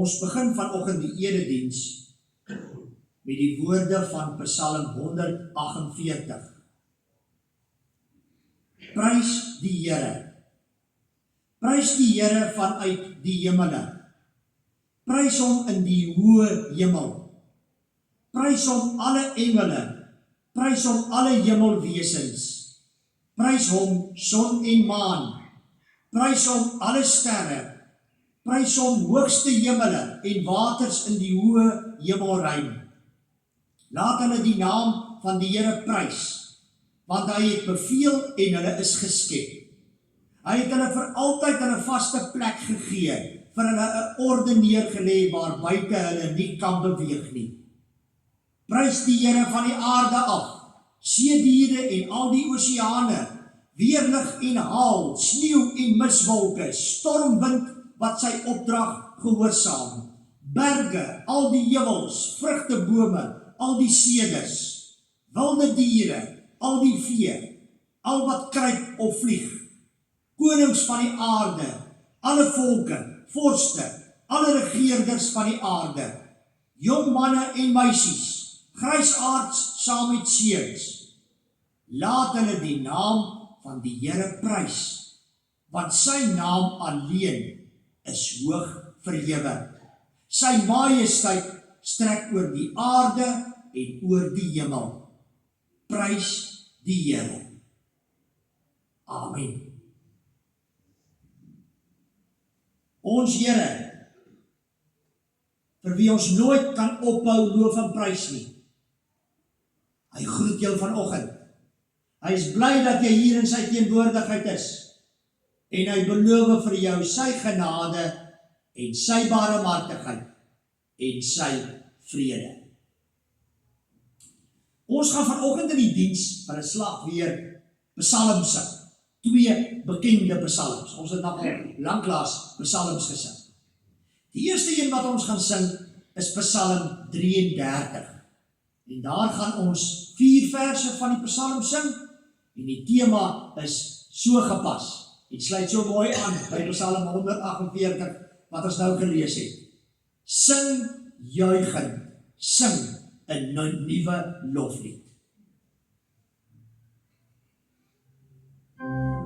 Ons begin vanoggend die erediens met die woorde van Psalm 148. Prys die Here. Prys die Here vanuit die hemele. Prys hom in die hoë hemel. Prys hom alle engele. Prys hom alle hemelwesens. Prys hom son en maan. Prys hom alle sterre. Prys hom hoogste hemele en waters in die hoë hemelruim. Laat hulle die naam van die Here prys, want hy het beveel en hulle is geskep. Hy het hulle vir altyd 'n vaste plek gegee, vir hulle 'n orde neergelê waar buite hulle nie kan beweeg nie. Prys die Here van die aarde af, seediere en al die oseane, weerlig en haal, sneeu en miswolke, stormwind wat sy opdrag gehoorsaam, berge, al die heuwels, vrugtebome, al die ceders, wilde diere, al die vee, al wat kruip of vlieg, konings van die aarde, alle volke, vorste, alle regeerders van die aarde, jong manne en meisies, grysaards saam met seuns. Laat hulle die naam van die Here prys, want sy naam alleen is hoog verhewe. Sy majesteit strek oor die aarde en oor die hemel. Prys die Here. Amen. Ons Here, vir wie ons nooit kan ophou loof en prys nie. Hy groet jou vanoggend. Hy is bly dat jy hier in sy teenwoordigheid is. En hy beloof vir jou sy genade en sy barmhartigheid en sy vrede. Ons gaan vanoggend in die diens van 'n slag weer psalms sing. 2 bekende psalms. Ons het nog al lanklaas psalms gesing. Die eerste een wat ons gaan sing is Psalm 33. En daar gaan ons 4 verse van die psalm sing en die tema is so gepas. Het sluit so mooi aan by Psalm 148 wat ons nou gelees het. Sing juigend, sing 'n nuwe loflied. Oh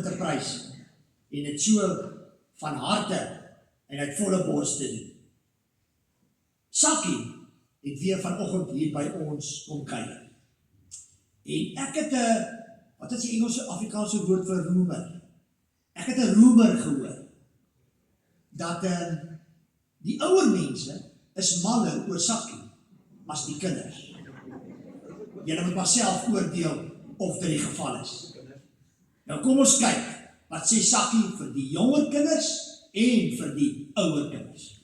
begin te prys en dit so van harte en uit volle bors te doen. Sakkie het weer vanoggend hier by ons kom kuier. En ek het wat is die Engelse Afrikaanse woord vir roemer? Ek het 'n roemer gehoor dat die ouer mense is maller oor Sakkie as die kinders. Julle moet maar self oordeel of dit die geval is. Nou kom ons kyk, wat sê Sakkie vir die jonger kinders en vir die ouer kinders.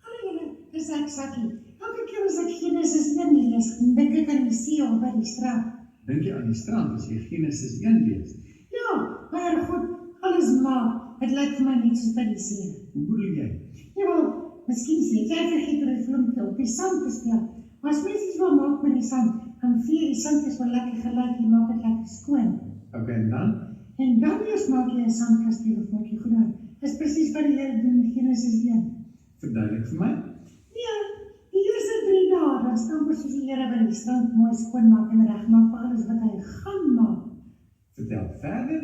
Hallo julle, dis ek Sakkie. Elke keer as ek Genesis 1 lees, dan dink ek aan die see of by die strand. Dink jy aan die strand as jy Genesis 1 lees? Ja, maar God, alles maak. Het lyk vir my net soos by die see. Hoe bedoel jy? Jawel, miskien sê jy vergeet oor die vloempie op die sand te speel. Maar as mens iets wil maak met die sand, dan vier die sandkies wel lekker gelyk, jy maak dit lekker skoon. Okay, en dan? En dan eers maak jy 'n sandkasteel of maak jy groen. Dis presies wat die Here doen in Genesis 1. Verduidelik vir my. Ja, die eerste 3 dae, dan staan soos die Here by die strand mooi skoon maak en regmaak vir alles wat hy gaan maak. Vertel verder.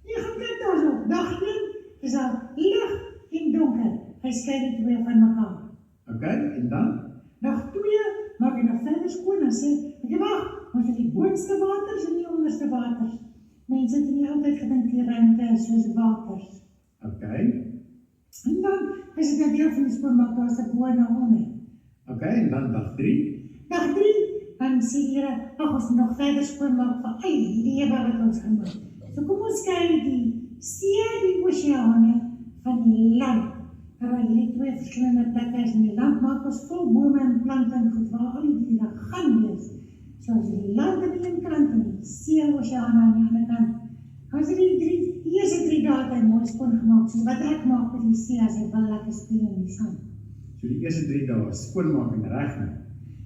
Jy gaan kyk daarso, dag 1 is daar lig en donker. Hy skei die twee van mekaar. Okay, en dan? Dag 2 maak hy nog verder skoon en sê, jy wag, ons het die boonste waters en die onderste waters. Mense het nie altyd gedink die ruimte is soos waters. Okay. En dan is dit 'n deel van die skoonmaak, daar is 'n bo en 'n onder. Okay, en dan dag 3. Dag 3, dan sê die Here, ag ons moet nog verder skoonmaak vir al die lewe wat ons gemaak. So kom ons skei die see, die oseane van die land. Daar hierdie twee verskillende plekke is in die land, maak ons vol bome en plante en goed waar al die diere gaan wees. Soos die land aan die een kant en die see en oseane aan die ander kant. As die eerste 3 dae het hy mooi skoon gemaak, soos wat ek maak met die see as ek wil lekker speel in die sand. So die eerste 3 dae skoonmaak en regmaak.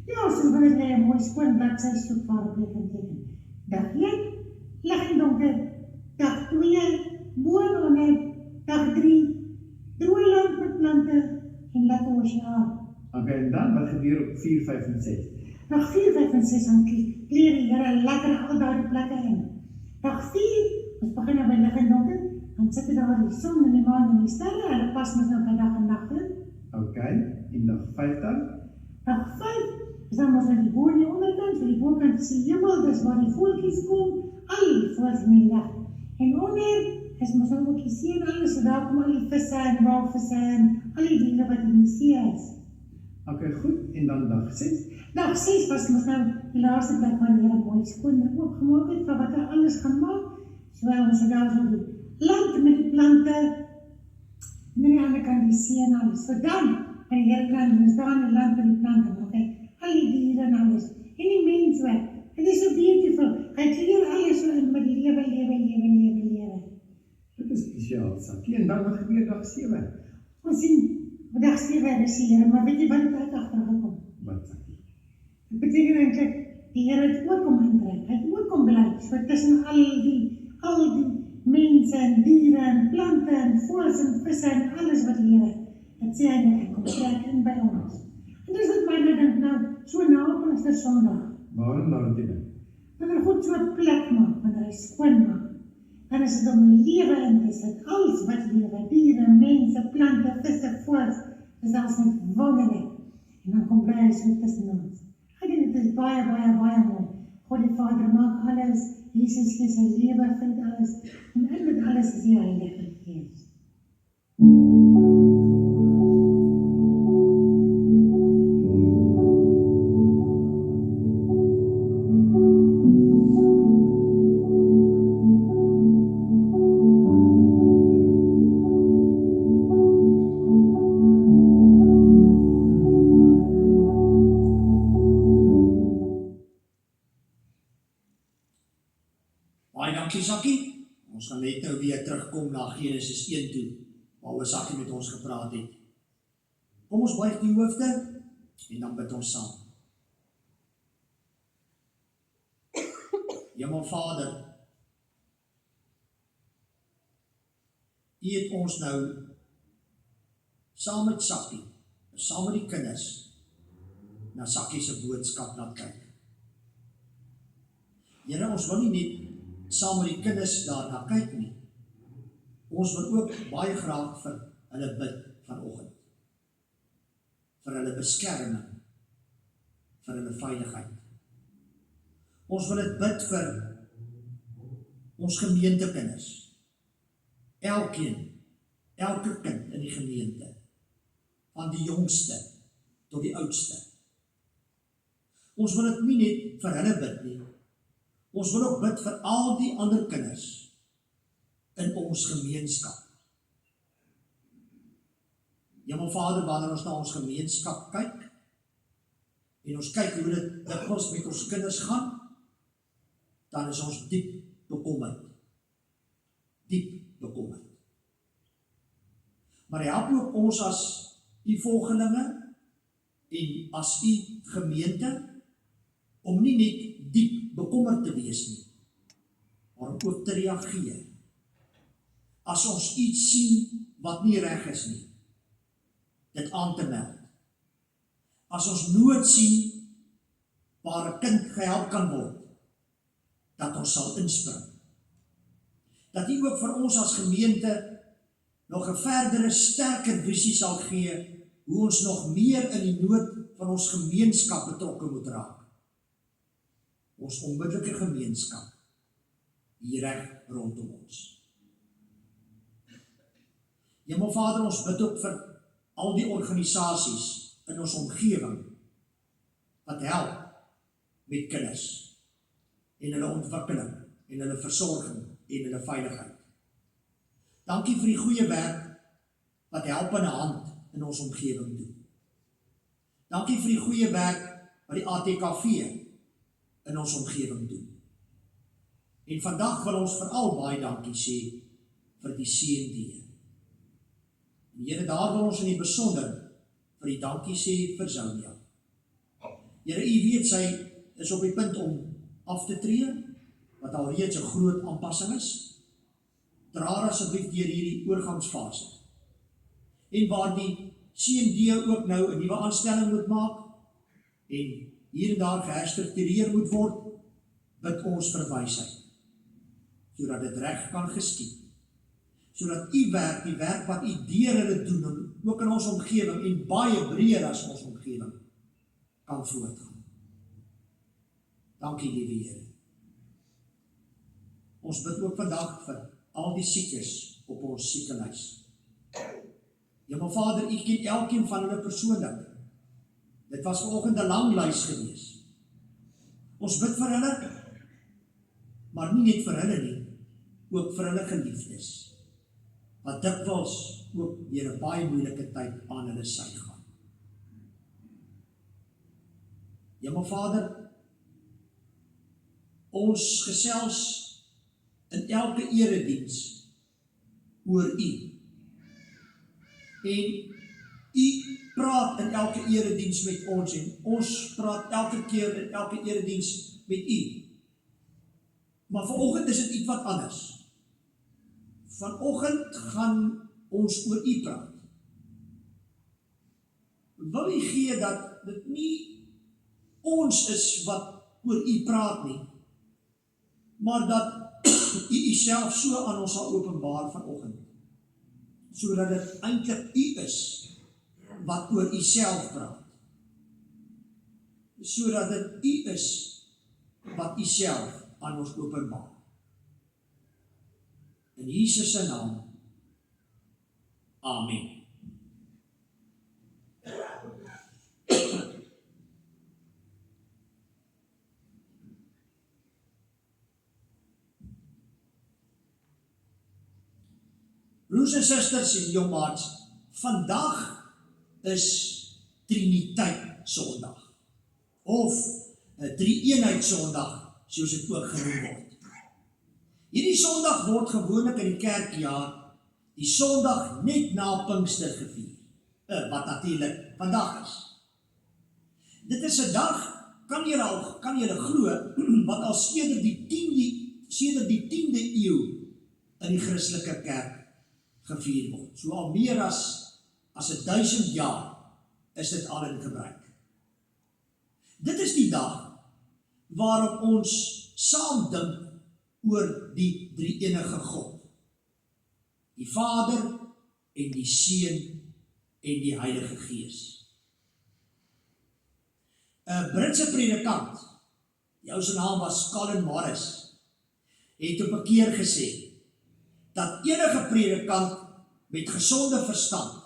Ja, soos wanneer jy 'n mooi skoon bladsy soek waarop jy kan teken. Dag 1, lig en donker. Dag 2, bo en onder. Dag 3, droë land met plante en lekker oseaan. Okay, en dan wat gebeur op 4, 5 en 6? Dag 4, 5 en 6 dan kleer die Here lekker al daardie plekke in. Dag 4, ons begin nou by lig en donker, dan sit jy daar die son en die maan en die sterre, hulle pas mos nou by dag en nag in. Okay, en dag 5 dan? Dag 5 is dan mos nou die bo en die onderkant, so die bokant is die hemel, dis waar die voeltjies kom, al die voëls in die lug. En onder is mos nou ook die see en alles, so daar kom al die visse en walvisse en al die diere wat in die see is. Okay, goed, en dan dag 6? Dag 6 was mos nou die laaste plek waar die Here mooi skoon en oopgemaak het vir wat hy alles gaan maak. So ons het daar so die land met die plante en aan die ander kant die see en alles. So dan, aan die Here kant, ons daar in die land met die plante, okay, al die diere en alles. En die mens ook. Het is so beautiful. Hy kleer alles so in met lewe. Dit is spesiaal, Sakkie. En dan wat gebeur dag 7? Ons sien, dag 7 is die Here, maar weet jy wat het uit agtergekom? Wat, Sakkie? Dit beteken eintlik, die Here het ook om indruk, hy het ook om bly, so tussen al die mense en diere en plante en voëls en visse en alles wat lewe, het sê hy net, hy kom trek in by ons. En dis wat my nou dink, nou, so na Pinkstersondag, Waarom laat jy dit? wanneer God so 'n plek maak, wanneer hy skoon maak, dan is dit om lewe in te sit, alles wat lewe, diere, mense, plante, visse, voëls, is alles net wonderlik. En dan kom bly hy so tussen ons. Ek dink dit is baie mooi. God die Vader maak alles, Jesus gee sy lewe, vind alles, en in dit alles is die Heilige Gees. Baie dankie Sakkie. Ons gaan net nou weer terugkom na Genesis 1 toe, waaroor Sakkie met ons gepraat het. Kom ons buig die hoofde en dan bid ons saam. Hemelvader, U het ons nou saam met Sakkie, saam met die kinders, na Sakkie se boodskap laat kyk. Here, ons wil nie net saam met die kinders daarna kyk nie. Ons wil ook baie graag vir hulle bid vanoggend. Vir hulle beskerming, vir hulle veiligheid. Ons wil dit bid vir ons gemeentekinders. Elke kind in die gemeente, van die jongste tot die oudste. Ons wil dit nie net vir hulle bid nie. Ons wil ook bid vir al die ander kinders in ons gemeenskap. Hemelvader, wanneer ons na ons gemeenskap kyk, en ons kyk hoe dit dikwels met ons kinders gaan, dan is ons diep bekommerd. Maar help ook ons as u volgelinge en as u gemeente om nie net diep bekommerd te wees nie, maar om ook te reageer. As ons iets sien wat nie reg is nie, dit aan te meld. As ons nood sien waar 'n kind gehelp kan word, dat ons sal inspring. Dat u ook vir ons as gemeente nog 'n verdere sterker visie sal gee hoe ons nog meer in die nood van ons gemeenskap betrokke moet raak. Ons onmiddellike gemeenskap hier reg rondom ons. Hemelvader, ons bid ook vir al die organisasies in ons omgewing wat help met kinders en hulle ontwikkeling en hulle versorging en hulle veiligheid. Dankie vir die goeie werk wat helpende hand in ons omgewing doen. Dankie vir die goeie werk wat die ATKV in ons omgewing doen. En vandag wil ons veral baie dankie sê vir die CND. En Here, daar wil ons in die besonder vir die dankie sê vir Zonia. Here, u weet sy is op die punt om af te tree, wat alreeds 'n groot aanpassing is. Dra haar asseblief deur hierdie oorgangsfase. En waar die CND ook nou 'n nuwe aanstelling moet maak en hier en daar geherstruktureer moet word, bid ons vir wysheid, sodat dit reg kan geskied. Sodat u werk, die werk wat u deur hulle doen, ook in ons omgewing en baie breër as ons omgewing, kan voortgaan. Dankie, liewe Here. Ons bid ook vandag vir al die siekes op ons siekenlys. Hemelvader, u ken elkeen van hulle persoonlik. Dit was vanoggend 'n lang lys gewees. Ons bid vir hulle, maar nie net vir hulle nie, ook vir hulle geliefdes, wat dikwels ook deur 'n baie moeilike tyd aan hulle sy gaan. Hemelvader, ons gesels in elke erediens oor u. En u praat in elke erediens met ons en ons praat elke keer in elke erediens met u. Maar vanoggend is dit iets wat anders. Vanoggend gaan ons oor u praat. Wil u gee dat dit nie ons is wat oor u praat nie, maar dat u uself so aan ons sal openbaar vanoggend, sodat dit eintlik u is wat oor uself praat, sodat dit u is wat uself aan ons openbaar. In Jesus se naam, amen. Broers en susters en jong maats, vandag is Triniteit Sondag, of 'n Drie-eenheid Sondag, soos dit ook genoem word. Hierdie Sondag word gewoonlik in die kerkjaar die Sondag net na Pinkster gevier, wat natuurlik vandag is. Dit is 'n dag, kan julle glo, wat al sedert die 10de eeu in die Christelike kerk gevier word. So al meer as 1000 jaar is dit al in gebruik. Dit is die dag waarop ons saam dink oor die drie-enige God. Die Vader en die Seun en die Heilige Gees. 'n Britse predikant, die ou se naam was Colin Morris, het op 'n keer gesê dat enige predikant met gesonde verstand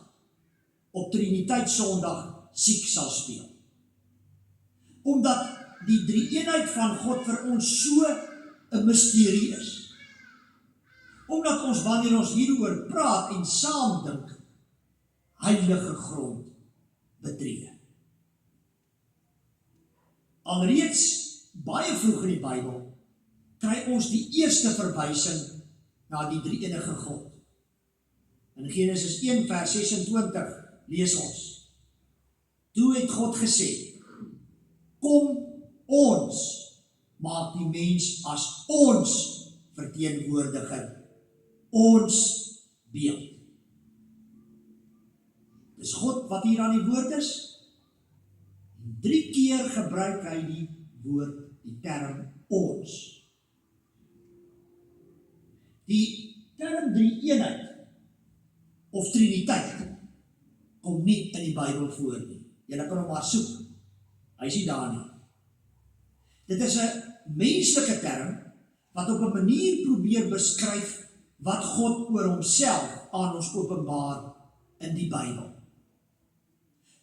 op Triniteitssondag siek sal speel. Omdat die drie-eenheid van God vir ons so 'n misterie is. Omdat ons wanneer ons hieroor praat en saam dink, heilige grond betree. Alreeds baie vroeg in die Bybel kry ons die eerste verwysing na die drie-enige God. In Genesis 1 vers 26 lees ons: Toe het God gesê, kom ons maak die mens as ons verteenwoordiger, ons beeld. Dis God wat hier aan die woord is. 3 keer gebruik hy die woord, die term ons. Die term drie-eenheid of triniteit kom nie in die Bybel voor nie. Julle kan hom maar soek. Hy is nie daar nie. Dit is 'n menslike term wat op 'n manier probeer beskryf wat God oor homself aan ons openbaar in die Bybel.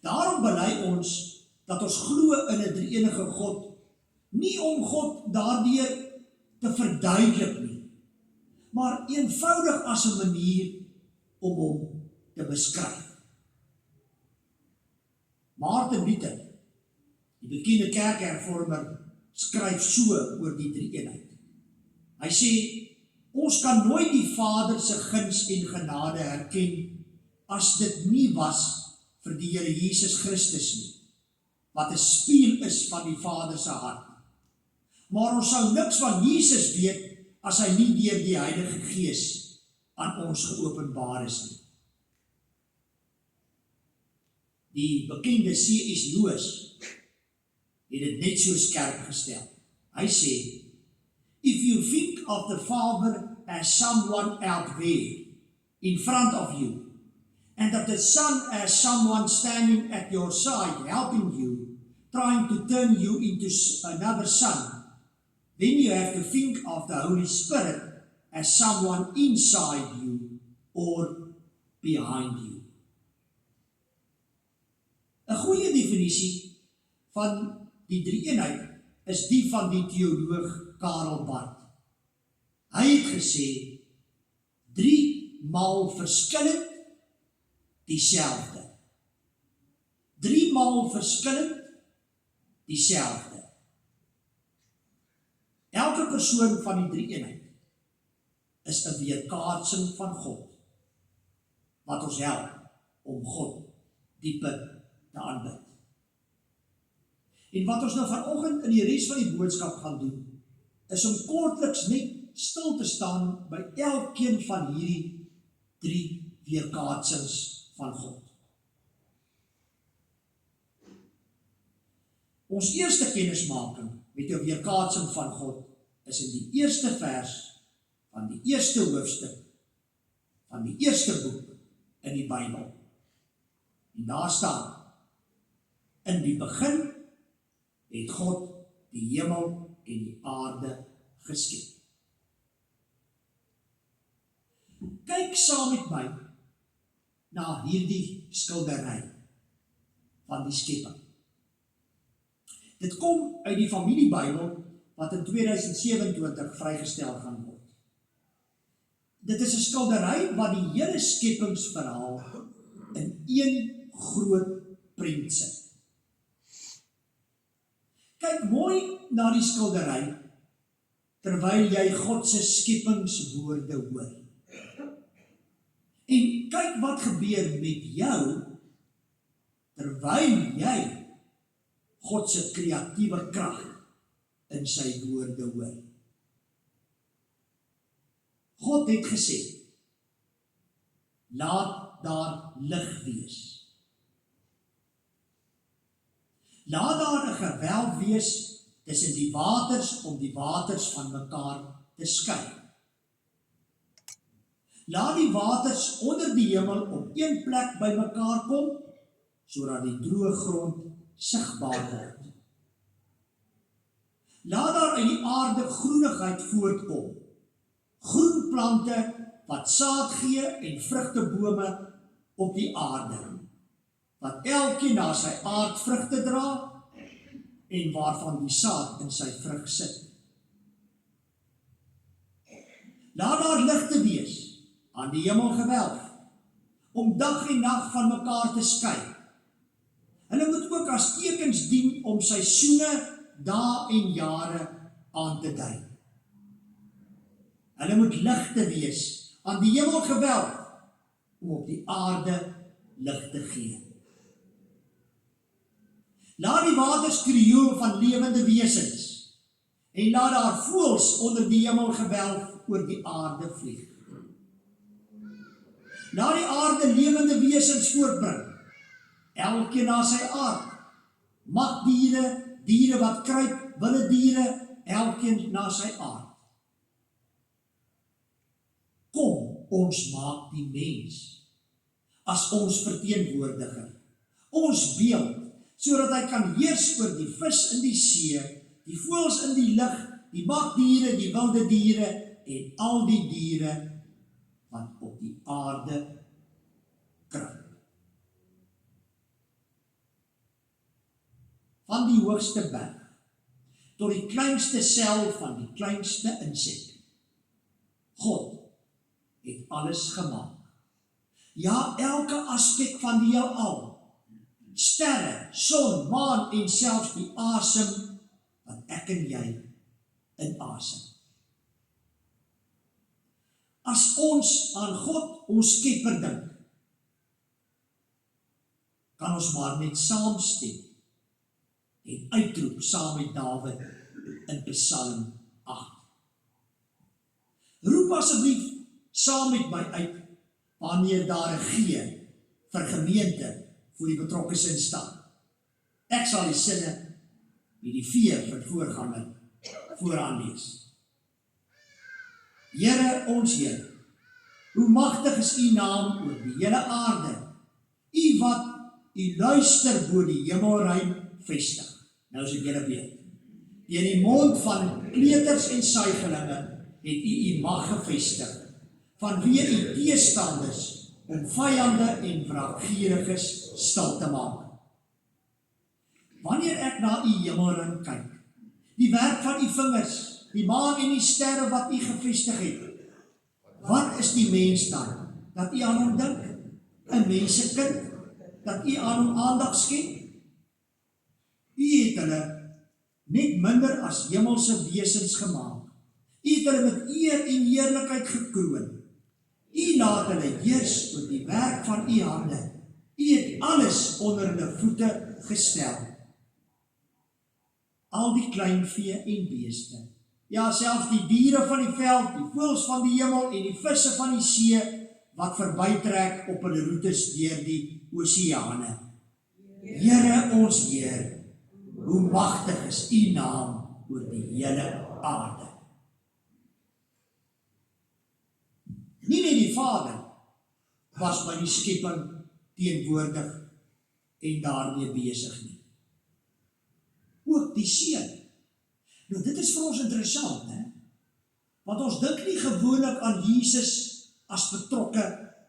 Daarom bely ons dat ons glo in 'n drie-enige God, nie om God daardeur te verduidelik nie, maar eenvoudig as 'n manier om hom te beskryf. Martin Luther, die bekende kerkhervormer, skryf so oor die drie-eenheid. Hy sê, ons kan nooit die Vader se guns en genade herken as dit nie was vir die Here Jesus Christus nie, wat 'n spieël is van die Vader se hart. Maar ons sou niks van Jesus weet as hy nie deur die Heilige Gees aan ons geopenbaar is nie. Die bekende C.S. Lewis het dit net so skerp gestel. Hy sê, if you think of the Father as someone out there in front of you, and of the Son as someone standing at your side, helping you, trying to turn you into another son, then you have to think of the Holy Spirit as someone inside you or behind you. 'n Goeie definisie van die drie-eenheid is die van die teoloog Karl Barth. Hy het gesê, 3 maal verskillend, dieselfde. 3 maal verskillend, dieselfde. Elke persoon van die drie-eenheid is 'n weerkaatsing van God, wat ons help om God dieper te aanbid. En wat ons nou vanoggend in die res van die boodskap gaan doen, is om kortliks net stil te staan by elkeen van hierdie 3 weerkaatsings van God. Ons eerste kennismaking met 'n weerkaatsing van God is in die eerste vers van die eerste hoofstuk van die eerste boek in die Bybel. En daar staan, in die begin het God die hemel en die aarde geskep. Kyk saam met my na hierdie skildery van die skepping. Dit kom uit die familiebybel wat in 2027 vrygestel gaan word. Dit is 'n skildery wat die hele skepingsverhaal in een groot prent sit. Kyk mooi na die skildery terwyl jy God se skepingswoorde hoor. En kyk wat gebeur met jou terwyl jy God se kreatiewe krag in sy woorde hoor. God het gesê, laat daar lig wees. Laat daar 'n gewelf wees tussen die waters om die waters van mekaar te skei. Laat die waters onder die hemel op een plek bymekaar kom, sodat die droë grond sigbaar word. Laat daar uit die aarde groenigheid voortkom, groen plante wat saad gee en vrugtebome op die aarde, wat elkeen na sy aard vrugte dra en waarvan die saad in sy vrug sit. Laat daar ligte wees aan die hemelgewelf, om dag en nag van mekaar te skei. Hulle moet ook as tekens dien om seisoene, dae en jare aan te dui. Hulle moet ligte wees aan die hemelgewelf, om op die aarde lig te gee. Laat die waters krioel van lewende wesens, en laat daar voëls onder die hemelgewelf oor die aarde vlieg. Laat die aarde lewende wesens voortbring, elkeen na sy aard, magdiere, diere wat kruip, wilde diere, elkeen na sy aard. Kom, ons maak die mens as ons verteenwoordiger, ons beeld, sodat hy kan heers oor die vis in die see, die voëls in die lug, die magdiere, die wilde diere en al die diere wat op die aarde kruip. Van die hoogste berg tot die kleinste sel van die kleinste insek. God het alles gemaak. Ja, elke aspek van die heelal, sterre, son, maan en selfs die asem wat ek en jy inasem. As ons aan God, ons Skepper, dink, kan ons maar net saamstem en uitroep saam met Dawid in Psalm 8. Roep asseblief saam met my uit wanneer daar 'n gee vir gemeente voor die betrokkes instaan. Ek sal die sinne met die vee vir voorganger vooraan lees. Here ons Heer, hoe magtig is u naam oor die hele aarde, u wat u luister bo die hemelruim vestig. Nou is ek julle weet. Deur die mond van kleuters en suigelinge het u mag gevestig, vanweë u teestanders om vyande en wraakgieriges stil te maak. Wanneer ek na u hemelruim kyk, die werk van u vingers, die maan en die sterre wat u gevestig het, wat is die mens dan, dat u aan hom dink? 'n mensekind, dat u aan hom aandag skenk? U het hulle net minder as hemelse wesens gemaak. U het hulle met eer en heerlikheid gekroon. U laat hulle heers oor die werk van u hande. U het alles onder hulle voete gestel. Al die klein vee en beeste, ja, selfs die diere van die veld, die voëls van die hemel en die visse van die see, wat verbytrek op hulle roetes deur die oseane. Here ons Heer, hoe magtig is u naam oor die hele aarde. Nie net die Vader was by die skepping teenwoordig en daarmee besig nie. Ook die Seun. Nou dit is vir ons interessant, hè? Want ons dink nie gewoonlik aan Jesus as betrokke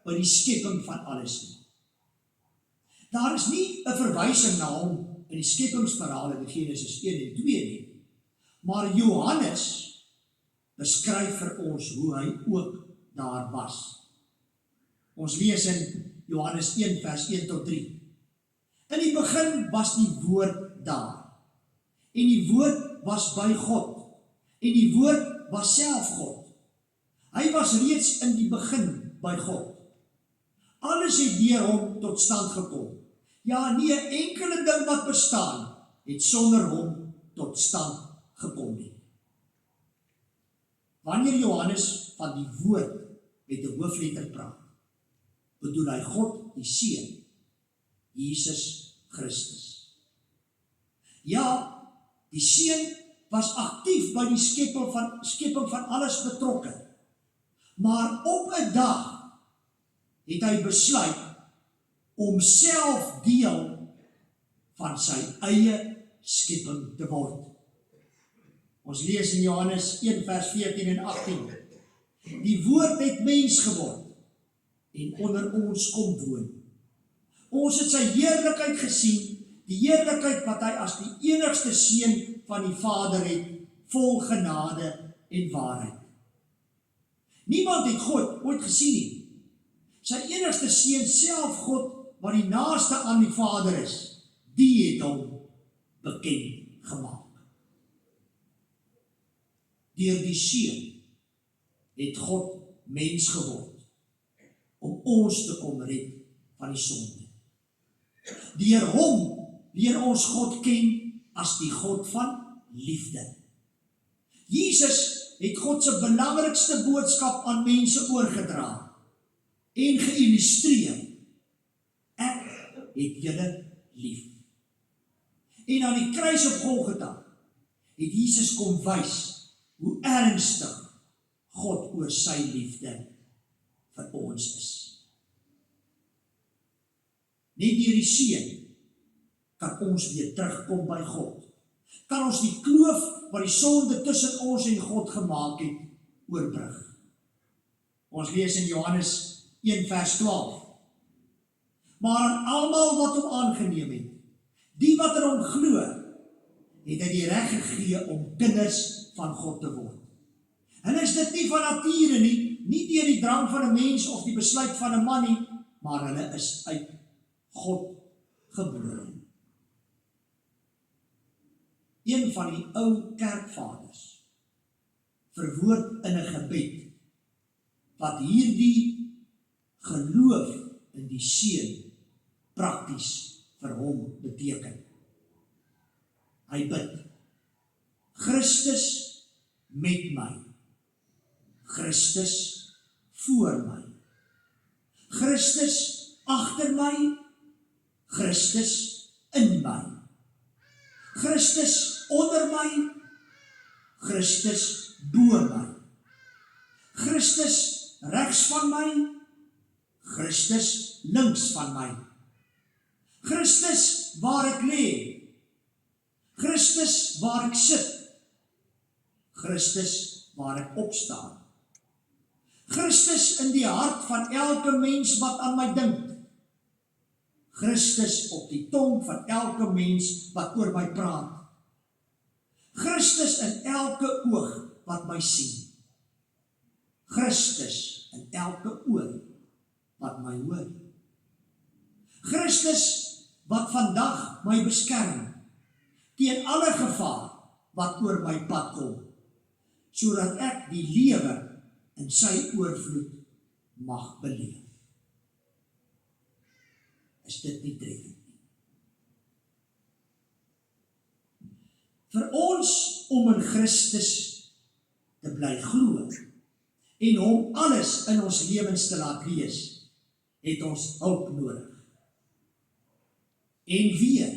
by die skepping van alles nie. Daar is nie 'n verwysing na hom in die skepingsverhaal in Genesis 1 en 2 nie. Maar Johannes beskryf vir ons hoe hy ook daar was. Ons lees in Johannes 1 vers 1 tot 3. In die begin was die woord daar. En die woord was by God. En die woord was self God. Hy was reeds in die begin by God. Alles het deur hom tot stand gekom. Ja, nie 'n enkele ding wat bestaan het sonder hom tot stand gekom nie. Wanneer Johannes van die woord met 'n hoofletter praat, bedoel hy God die Seun, Jesus Christus. Ja, die Seun was aktief by die skepping van alles betrokke. Maar op 'n dag het hy besluit om self deel van sy eie skepping te word. Ons lees in Johannes 1 vers 14 en 18. Die woord het mens geword en onder ons kom woon. Ons het sy heerlikheid gesien, die heerlikheid wat hy as die enigste seun van die Vader het, vol genade en waarheid. Niemand het God ooit gesien nie. Sy enigste seun, self God, wat die naaste aan die Vader is, die het hom bekend gemaak. Deur die seun het God mens geword, om ons te kom red van die sonde. Deur hom leer ons God ken as die God van liefde. Jesus het God se belangrikste boodskap aan mense oorgedra en geïllustreer. Ek het julle lief. En aan die kruis op Golgotha het Jesus kom wys hoe ernstig God oor sy liefde vir ons is. Net deur die seun kan ons weer terugkom by God. Kan ons die kloof wat die sonde tussen ons en God gemaak het, oorbrug. Ons lees in Johannes 1 vers 12. Maar aan almal wat hom aangeneem het, die wat in hom glo, het hy die reg gegee om kinders van God te word. En is dit nie van nature nie deur die drang van 'n mens of die besluit van 'n man nie, maar hulle is uit God gebore. Een van die ou kerkvaders verwoord in 'n gebed wat hierdie geloof in die seun prakties vir hom beteken. Hy bid: Christus met my, Christus voor my, Christus agter my, Christus in my, Christus onder my, Christus bo my, Christus regs van my, Christus links van my, Christus waar ek lê, Christus waar ek sit, Christus waar ek opstaan, Christus in die hart van elke mens wat aan my dink, Christus op die tong van elke mens wat oor my praat, Christus in elke oog wat my sien, Christus in elke oor wat my hoor, Christus wat vandag my beskerm teen alle gevaar wat oor my pad kom, sodat ek die lewe in sy oorvloed mag beleef. Is dit nie treffend nie? Vir ons om in Christus te bly glo en hom alles in ons lewens te laat wees, het ons hulp nodig. En weer,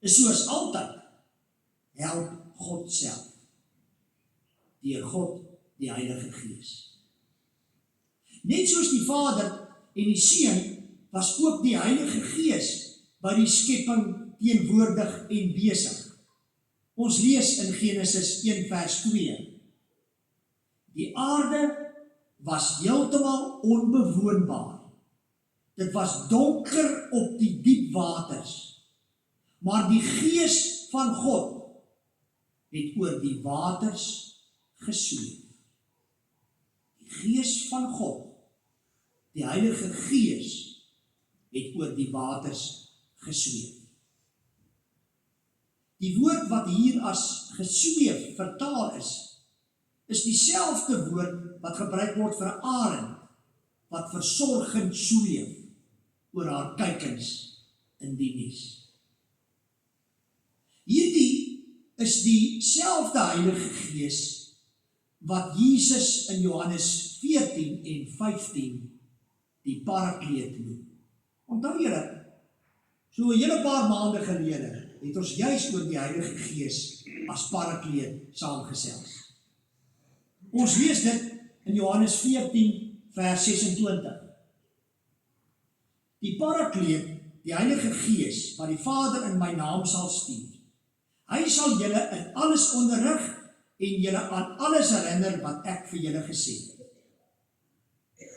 is soos altyd, help God self, deur God die Heilige Gees. Net soos die Vader en die Seun, was ook die Heilige Gees by die skepping teenwoordig en besig. Ons lees in Genesis 1 vers 2. Die aarde was heeltemal onbewoonbaar. Dit was donker op die diep waters, maar die Gees van God het oor die waters gesweef. Die Gees van God, die Heilige Gees, het oor die waters gesweef. Die woord wat hier as gesweef vertaal is dieselfde woord wat gebruik word vir 'n arend wat versorgend sweef oor haar kuikens in die nes. Hierdie is dieselfde Heilige Gees wat Jesus in Johannes 14 en 15 die Parakleet noem. Onthou julle, so 'n hele paar maande gelede het ons juis oor die Heilige Gees as Parakleet saamgesels. Ons lees dit in Johannes 14 vers 26. Die Parakleet, die Heilige Gees, wat die Vader in my naam sal stuur. Hy sal julle in alles onderrig en julle aan alles herinner wat ek vir julle gesê het.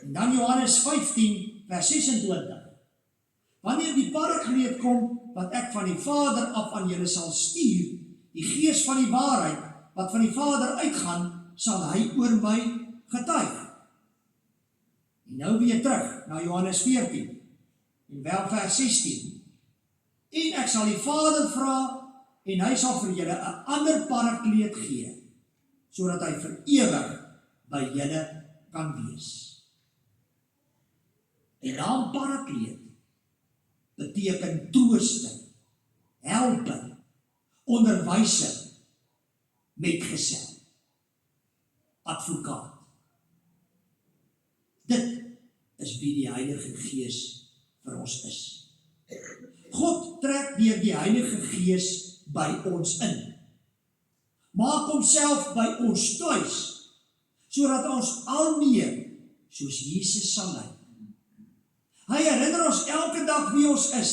En dan Johannes 15 vers 26. Wanneer die Parakleet kom, wat ek van die Vader af aan julle sal stuur, die Gees van die waarheid, wat van die Vader uitgaan, sal hy oor my getuig. En nou weer terug na Johannes 14, en wel vers 16. En ek sal die Vader vra, en hy sal vir julle 'n ander Parakleet gee, sodat hy vir ewig by julle kan wees. Die naam Parakleet beteken trooster, helper, onderwyser, metgesel, advokaat. Dit is wie die Heilige Gees vir ons is. God trek deur die Heilige Gees by ons in. Maak homself by ons tuis, sodat ons al meer soos Jesus sal lyk. Hy herinner ons elke dag wie ons is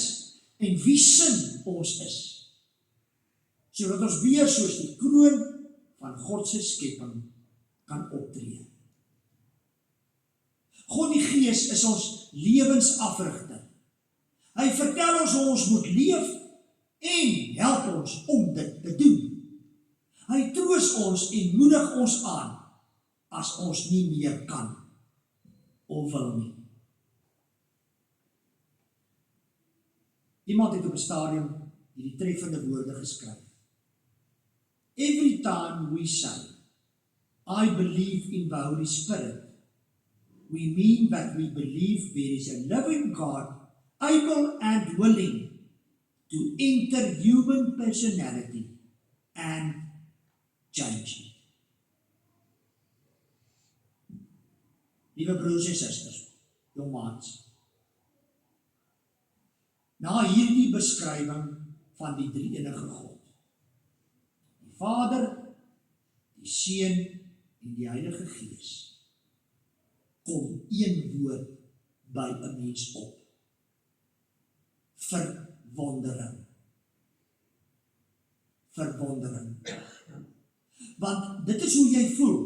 en wie sin ons is, sodat ons weer soos die kroon van God se skepping kan optree. God die Gees is ons lewensafrigter. Hy vertel ons hoe ons moet leef en help ons om dit te doen. Hy troos ons en moedig ons aan as ons nie meer kan of wil nie. Iemand het op 'n stadium hierdie treffende woorde geskryf. Every time we say, I believe in the Holy Spirit, we mean that we believe there is a living God, able and willing to enter human personality and change it. Liewe broers en susters, jongmaats, na hierdie beskrywing van die drie-enige God, die Vader, die Seun en die Heilige Gees, kom een woord by 'n mens op: verwondering. Verwondering. Want dit is hoe jy voel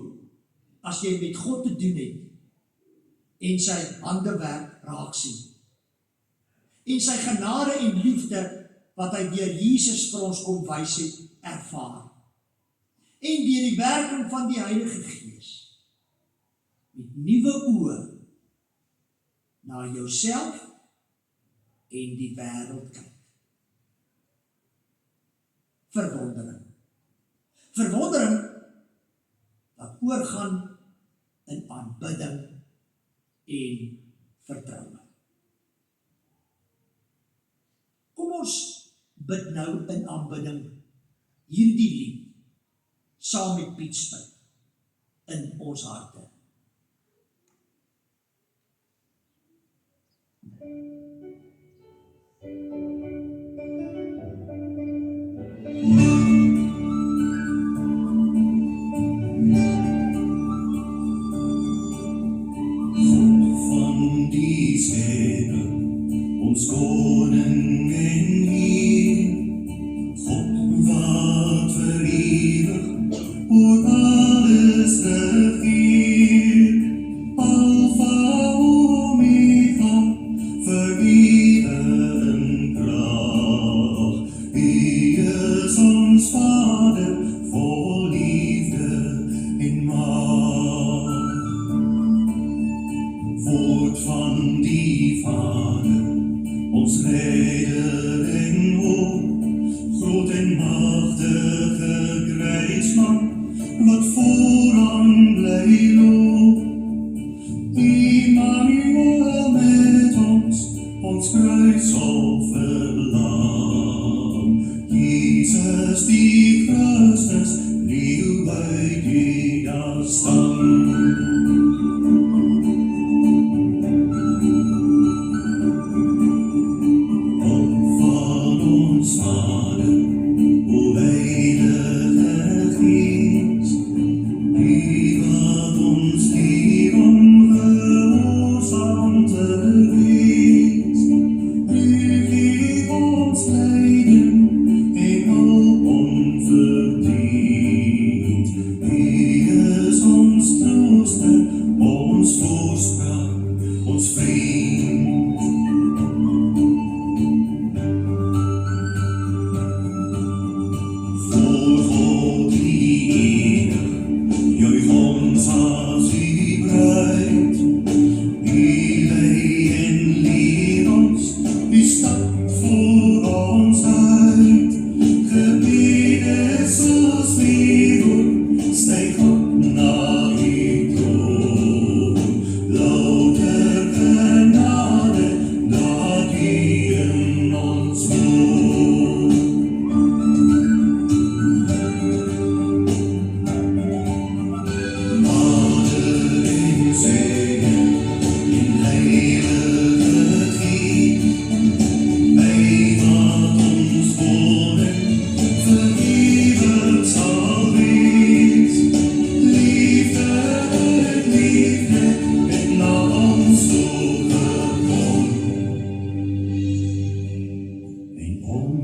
as jy met God te doen het en sy handewerk raak sien. En sy genade en liefde wat hy deur Jesus vir ons kom wys het, ervaar. En deur die werking van die Heilige Gees met nuwe oë na jouself en die wêreld kyk. Verwondering. Verwondering wat oorgaan in aanbidding en vertroue. Kom ons bid nou in aanbidding hierdie lied saam met Piet Spit in ons harte. Van die Schepper, ons koning en Heer, God wat vir ewig oor alles regeer, Alpha Omega, vir ewig in krag. Hy is ons Vader, vol liefde en maag. Woord van die Vader, ons Redder en hoop, groot en magtige krijgsman, wat vooraan bly loop. Immanuel met ons kruisoffer lam. Jesus die Christus, leeuw by die stam. Op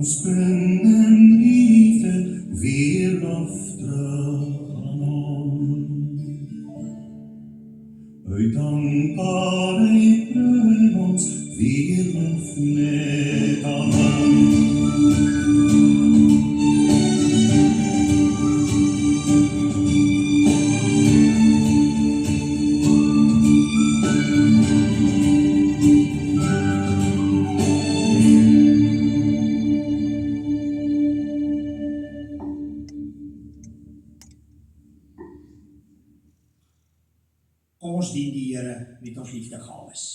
Ons bring in liefde weer lof terug aan hom. Uit dankbaarheid bring ons weer lof net aan hom. Kom ons dien die Here met ons liefdegawes.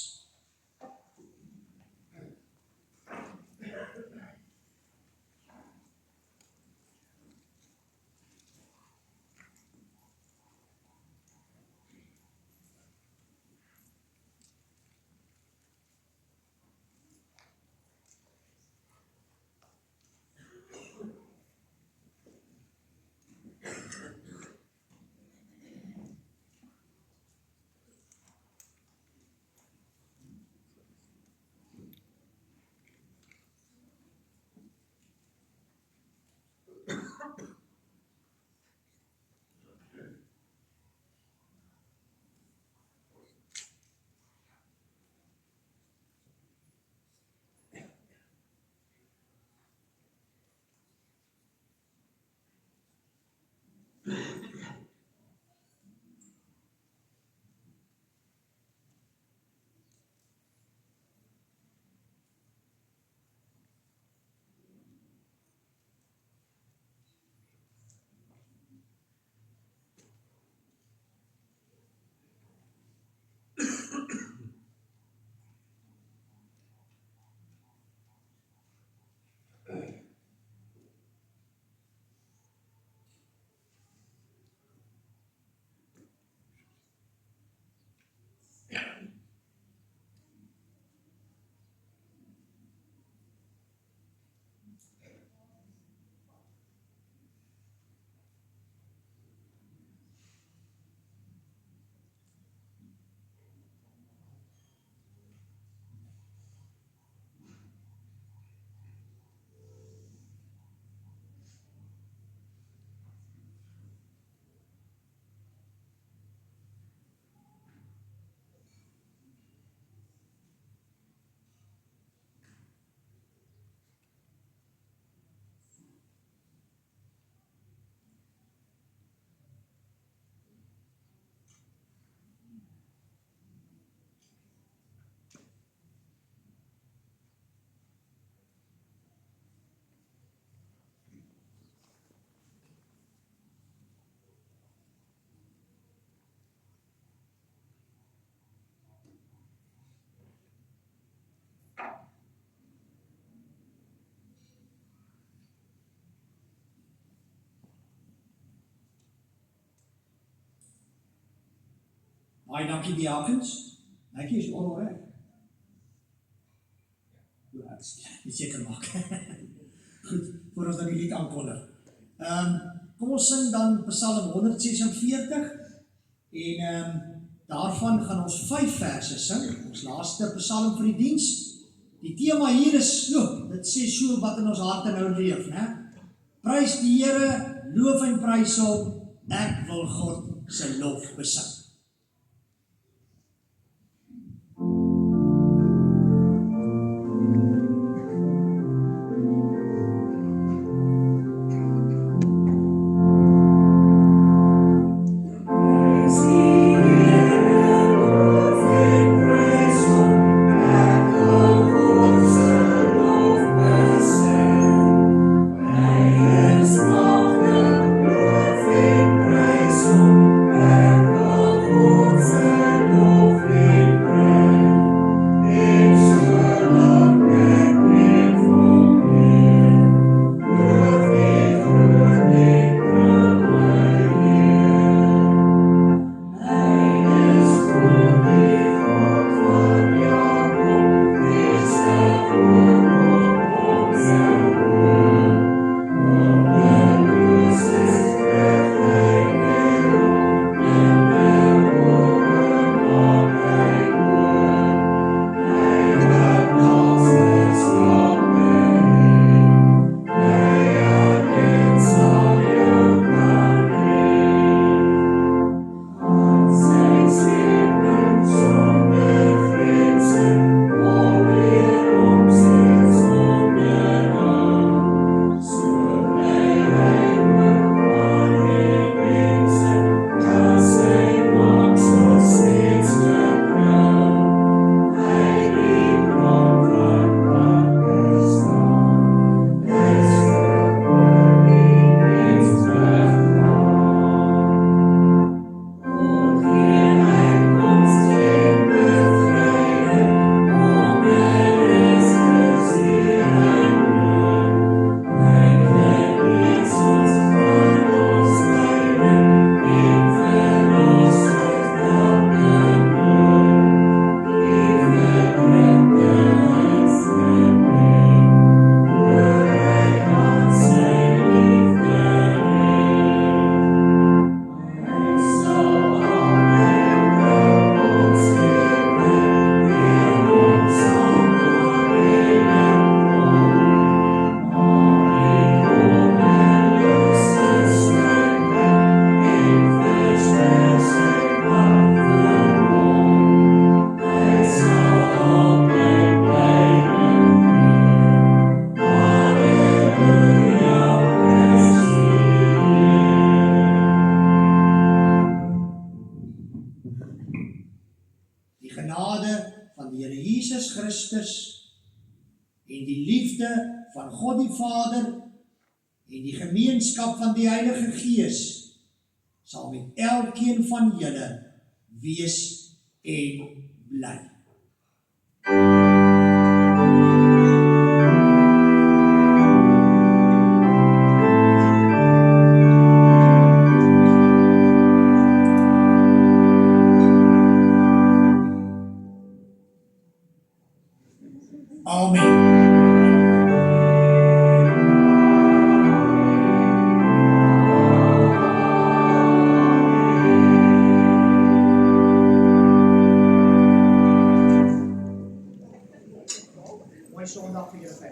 Baie dankie diakens. Netjie is alreg. Ja, dit seker maak. Goed, voor ons dan die lied aankondig. Kom ons sing dan Psalm 146 en daarvan gaan ons 5 verse sing. Ons laaste Psalm vir die diens. Die tema hier is, dit sê so wat in ons harte nou leef, né? Prys die Here, loof en prys hom, ek wil God se lof besing. Ek wil vrede van God die Vader en die gemeenskap van die Heilige Gees sal met elkeen van julle wees en bly. Amen. Mooi Sondag vir julle.